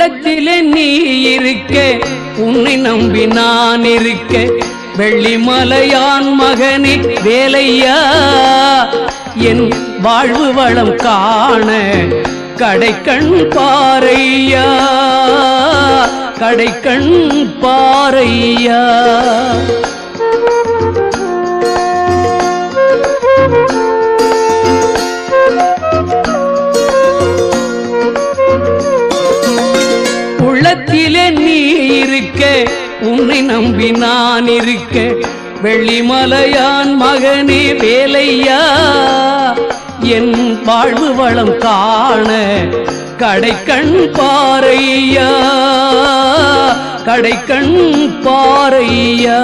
உள்ளத்திலே நீ இருக்க உன்னை நம்பி நான் இருக்க வெள்ளிமலையான் மகனே வேலையா என் வாழ்வு வளம் காண கடைக்கண் பாரையா கடைக்கண் பாரையா உள்ளத்திலே நீ இருக்க உன்னை நம்பி நான் இருக்க வெள்ளிமலையான் மகனே வேலையா என் வாழ்வு வளம் காண கடைக்கண் பாரையா கடைக்கண் பாரையா